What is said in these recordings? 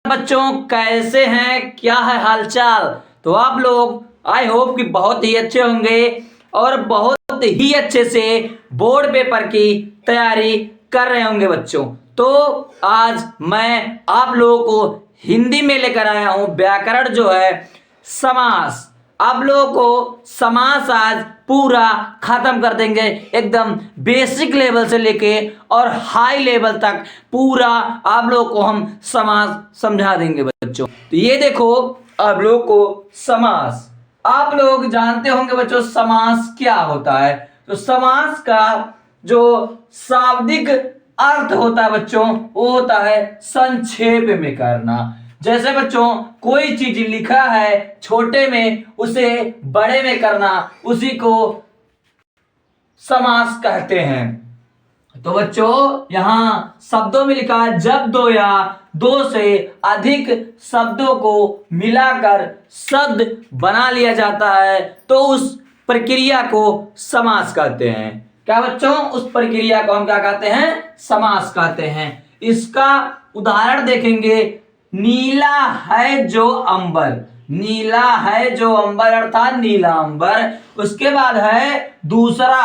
बच्चों, कैसे हैं? क्या है हालचाल? तो आप लोग आई होप कि बहुत ही अच्छे होंगे और बहुत ही अच्छे से बोर्ड पेपर की तैयारी कर रहे होंगे बच्चों। तो आज मैं आप लोगों को हिंदी में लेकर आया हूं व्याकरण जो है समास। आप लोगों को समास आज पूरा खत्म कर देंगे, एकदम बेसिक लेवल से लेके और हाई लेवल तक पूरा आप लोगों को हम समास समझा देंगे बच्चों। तो ये देखो आप लोगों को समास, आप लोग जानते होंगे बच्चों समास क्या होता है। तो समास का जो शाब्दिक अर्थ होता है बच्चों वो होता है संक्षेप में करना। जैसे बच्चों कोई चीज लिखा है छोटे में उसे बड़े में करना, उसी को समास कहते हैं। तो बच्चों यहां शब्दों में लिखा है जब दो या दो से अधिक शब्दों को मिलाकर शब्द बना लिया जाता है तो उस प्रक्रिया को समास कहते हैं। क्या बच्चों? उस प्रक्रिया को हम क्या कहते हैं? समास कहते हैं। इसका उदाहरण देखेंगे, नीला है जो अंबर, नीला है जो अंबर अर्थात नीला अंबर। उसके बाद है दूसरा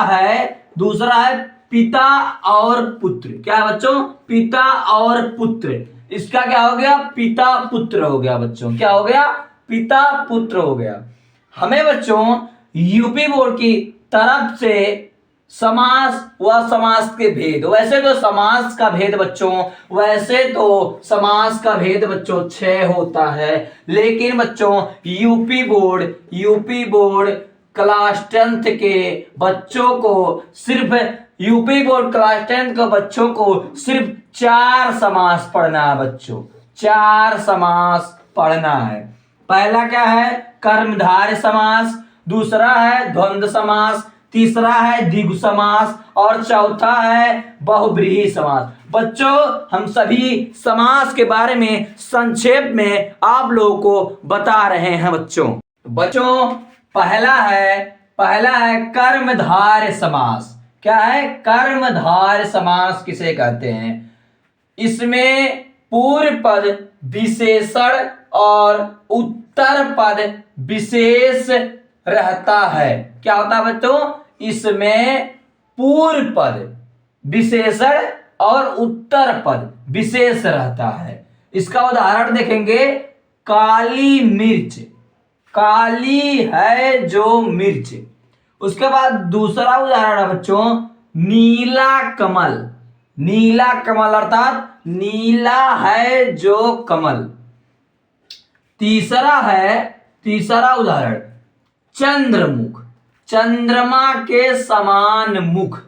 है पिता और पुत्र। क्या बच्चों? पिता और पुत्र। इसका क्या हो गया? पिता पुत्र हो गया बच्चों। क्या हो गया? पिता पुत्र हो गया। हमें बच्चों यूपी बोर्ड की तरफ से समास व समास के भेद, वैसे तो समास का भेद बच्चों, वैसे तो समास का भेद बच्चों 6 होता है, लेकिन बच्चों यूपी बोर्ड क्लास 10th के बच्चों को सिर्फ यूपी बोर्ड क्लास 10th के बच्चों को सिर्फ 4 समास पढ़ना है बच्चों। 4 समास पढ़ना है। पहला क्या है? कर्मधारय समास, दूसरा है द्वंद्व समास, तीसरा है द्विगु समास और चौथा है बहुब्रीहि समास। बच्चों हम सभी समास के बारे में संक्षेप में आप लोगों को बता रहे हैं बच्चों पहला है कर्मधारय समास। क्या है? कर्मधारय समास किसे कहते हैं? इसमें पूर्व पद विशेषण और उत्तर पद विशेष रहता है। क्या होता है बच्चों? इसमें पूर्व पद विशेषण और उत्तर पद विशेष रहता है। इसका उदाहरण देखेंगे, काली मिर्च, काली है जो मिर्च। उसके बाद दूसरा उदाहरण है बच्चों नीला कमल, नीला कमल अर्थात नीला है जो कमल। तीसरा उदाहरण चंद्रमुख, चंद्रमा के समान मुख।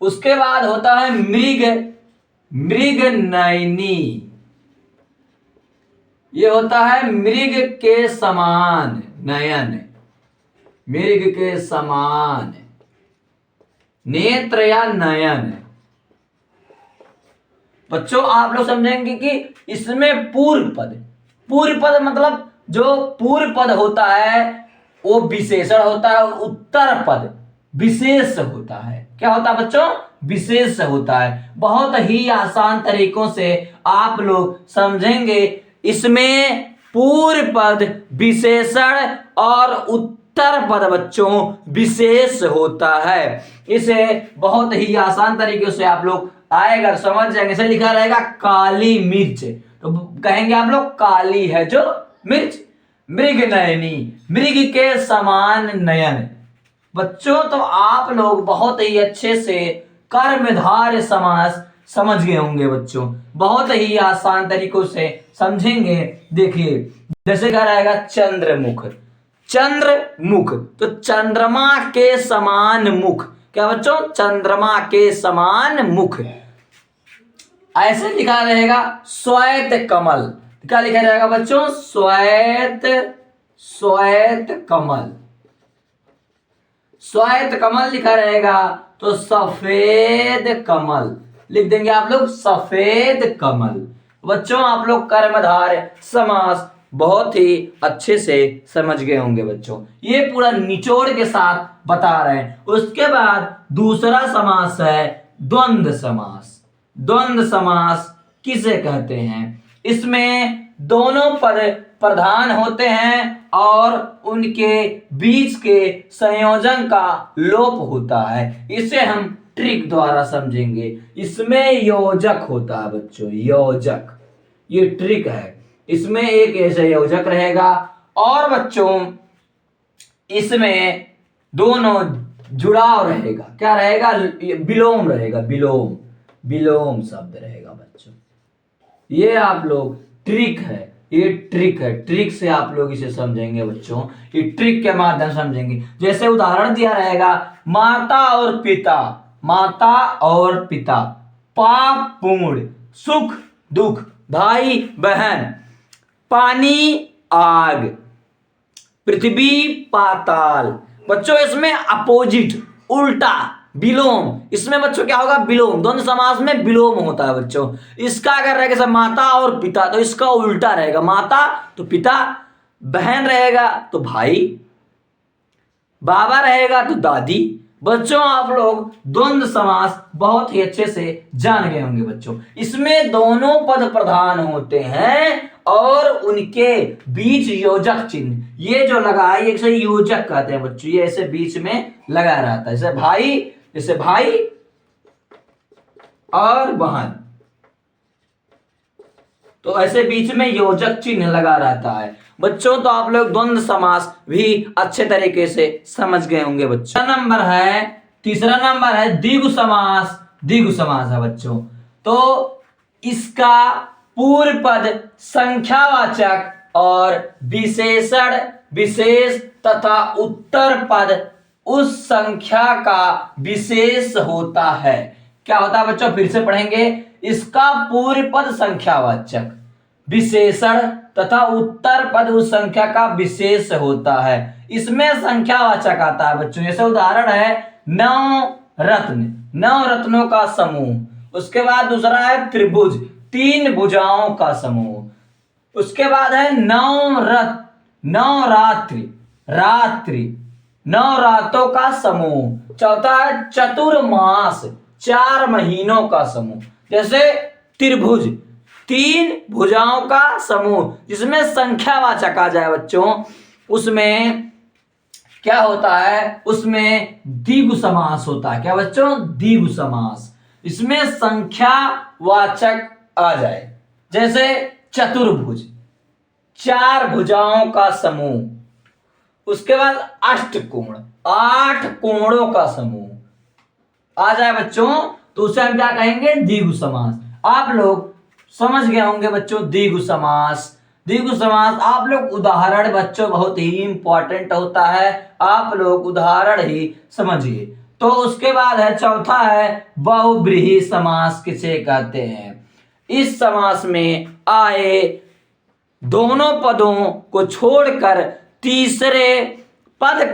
उसके बाद होता है मृग नयनी, ये होता है मृग के समान नयन, मृग के समान नेत्र या नयन। बच्चों आप लोग समझेंगे कि इसमें पूर्व पद मतलब जो पूर्व पद होता है वो विशेषण होता है, उत्तर पद विशेष होता है। क्या होता है बच्चों? विशेष होता है। बहुत ही आसान तरीकों से आप लोग समझेंगे। इसमें पूर्व पद विशेषण और उत्तर पद बच्चों विशेष होता है। इसे बहुत ही आसान तरीके से आप लोग आएगा समझ जाएंगे। इसे लिखा रहेगा काली मिर्च, तो कहेंगे आप लोग काली है जो मिर्च। मृग नयनी, मृग के समान नयन। बच्चों तो आप लोग बहुत ही अच्छे से कर्मधारय समास समझ गए होंगे बच्चों। बहुत ही आसान तरीकों से समझेंगे। देखिए जैसे कह रहेगा चंद्रमुख, चंद्रमुख तो चंद्रमा के समान मुख। क्या बच्चों? चंद्रमा के समान मुख। ऐसे लिखा रहेगा श्वेत कमल। क्या लिखा जाएगा बच्चों? श्वेत कमल, श्वेत कमल लिखा रहेगा। तो सफेद कमल लिख देंगे आप लोग, सफेद कमल। बच्चों आप लोग कर्मधारय समास बहुत ही अच्छे से समझ गए होंगे बच्चों। ये पूरा निचोड़ के साथ बता रहे हैं। उसके बाद दूसरा समास है द्वंद्व समास। द्वंद्व समास किसे कहते हैं? इसमें दोनों पद प्रधान होते हैं और उनके बीच के संयोजन का लोप होता है। इसे हम ट्रिक द्वारा समझेंगे। इसमें योजक होता है बच्चों, योजक, ये ट्रिक है। इसमें एक ऐसा योजक रहेगा और बच्चों इसमें दोनों जुड़ाव रहेगा। क्या रहेगा? विलोम रहेगा, विलोम, विलोम शब्द रहेगा बच्चों। ये आप लोग ट्रिक है, ये ट्रिक है। ट्रिक से आप लोग इसे समझेंगे बच्चों, ये ट्रिक के माध्यम से समझेंगे। जैसे उदाहरण दिया रहेगा, माता और पिता, माता और पिता, पाप पुण्य, सुख दुख, भाई बहन, पानी आग, पृथ्वी पाताल। बच्चों इसमें अपोजिट, उल्टा, विलोम, इसमें बच्चों क्या होगा? विलोम। द्वंद्व समास में विलोम होता है बच्चों। इसका अगर रहेगा जैसे माता और पिता, तो इसका उल्टा रहेगा, माता तो पिता, बहन रहेगा तो भाई, बाबा रहेगा तो दादी। बच्चों आप लोग द्वंद्व समास बहुत ही अच्छे से जान गए होंगे बच्चों। इसमें दोनों पद प्रधान होते हैं और उनके बीच योजक चिन्ह, ये जो लगा है इसे योजक कहते हैं बच्चों। ये ऐसे बीच में लगा रहता है, जैसे भाई और बहन, तो ऐसे बीच में योजक चिन्ह लगा रहता है बच्चों। तो आप लोग द्वंद्व समास भी अच्छे तरीके से समझ गए होंगे बच्चों। तीसरा नंबर है द्विगु समास। द्विगु समास है बच्चों, तो इसका पूर्व पद संख्यावाचक और विशेषण विशेष तथा उत्तर पद उस संख्या का विशेष होता है। क्या होता है बच्चों? फिर से पढ़ेंगे। इसका पूर्व पद संख्यावाचक, विशेषण तथा उत्तर पद उस संख्या का विशेष होता है। इसमें संख्यावाचक आता है बच्चों। जैसे उदाहरण है नौ रत्न, नौ रत्नों का समूह। उसके बाद दूसरा है त्रिभुज, तीन भुजाओं का समूह। उसके बाद है नौ रथ, नौ रात्रि, रात्रि, नौ रातों का समूह। चौथा है चतुर्मास, चार महीनों का समूह। जैसे त्रिभुज, तीन भुजाओं का समूह, जिसमें संख्यावाचक आ जाए बच्चों, उसमें क्या होता है? उसमें द्विगु समास होता है। क्या बच्चों? द्विगु समास। इसमें संख्यावाचक आ जाए, जैसे चतुर्भुज, चार भुजाओं का समूह। उसके बाद अष्टकोण, आठ कोणों का समूह आ जाए बच्चों, तो उसे हम क्या कहेंगे? द्विगु समास। आप लोग समझ गए होंगे बच्चों द्विगु समास। द्विगु समास आप लोग उदाहरण बच्चों बहुत ही इंपॉर्टेंट होता है, आप लोग उदाहरण ही समझिए। तो उसके बाद है चौथा है बहुव्रीहि समास किसे कहते हैं? इस समास में आए दोनों पदों को छोड़कर तीसरे पद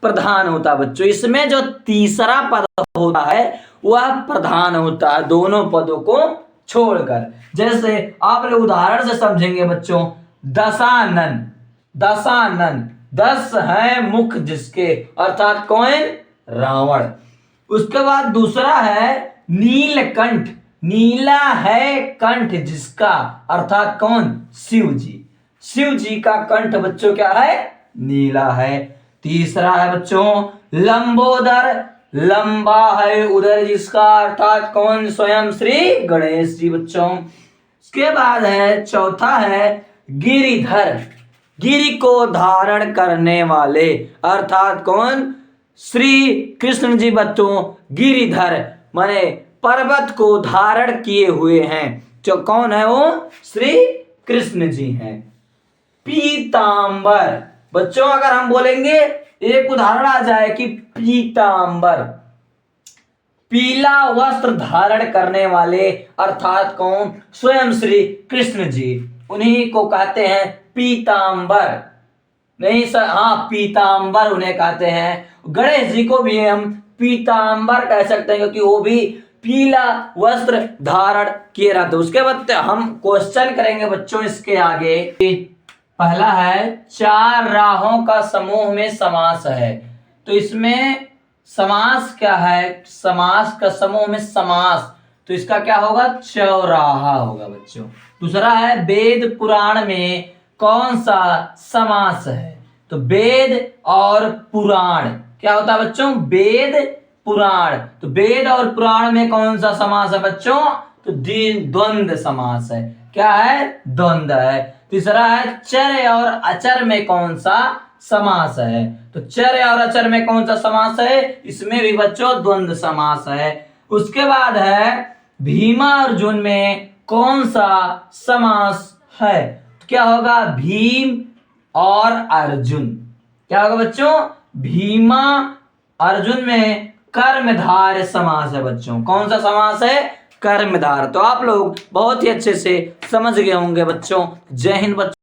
प्रधान होता है बच्चों। इसमें जो तीसरा पद होता है वह प्रधान होता है दोनों पदों को छोड़कर। जैसे आप लोग उदाहरण से समझेंगे बच्चों, दशानन, दशानन, 10 है मुख जिसके, अर्थात कौन? रावण। उसके बाद दूसरा है नीलकंठ, नीला है कंठ जिसका, अर्थात कौन? शिव जी। शिव जी का कंठ बच्चों क्या है? नीला है। तीसरा है बच्चों लंबोदर, लंबा है उदर जिसका, अर्थात कौन? स्वयं श्री गणेश जी बच्चों। उसके बाद है चौथा है गिरिधर, गिरि को धारण करने वाले, अर्थात कौन? श्री कृष्ण जी बच्चों। गिरिधर माने पर्वत को धारण किए हुए हैं, जो कौन है? वो श्री कृष्ण जी हैं। पीतांबर बच्चों, अगर हम बोलेंगे एक उदाहरण आ जाए कि पीतांबर, पीला वस्त्र धारण करने वाले, अर्थात कौन? स्वयं श्री कृष्ण जी, उन्हीं को कहते हैं पीतांबर। नहीं सर, हाँ पीतांबर उन्हें कहते हैं। गणेश जी को भी हम पीतांबर कह सकते हैं क्योंकि वो भी पीला वस्त्र धारण किए रहते। उसके बाद हम क्वेश्चन करेंगे बच्चों इसके आगे। पहला है चार राहों का समूह में समास है, तो इसमें समास क्या है? समास का समूह में समास, तो इसका क्या होगा, चौराहा होगा बच्चों। दूसरा है वेद पुराण में कौन सा समास है, तो वेद और पुराण क्या होता है बच्चों, वेद पुराण। तो वेद और पुराण में कौन सा समास है बच्चों, तो द्वंद्व समास है। क्या है, द्वंद्व है। तीसरा है चर और अचर में कौन सा समास है, तो चर और अचर में कौन सा समास है, इसमें भी बच्चों द्वंद्व समास है। उसके बाद है भीमा अर्जुन में कौन सा समास है, तो क्या होगा, भीम और अर्जुन। क्या होगा बच्चों, भीमा अर्जुन में कर्मधारय समास है बच्चों। कौन सा समास है, कर्मधार। तो आप लोग बहुत ही अच्छे से समझ गए होंगे बच्चों। जय हिंद बच्चों।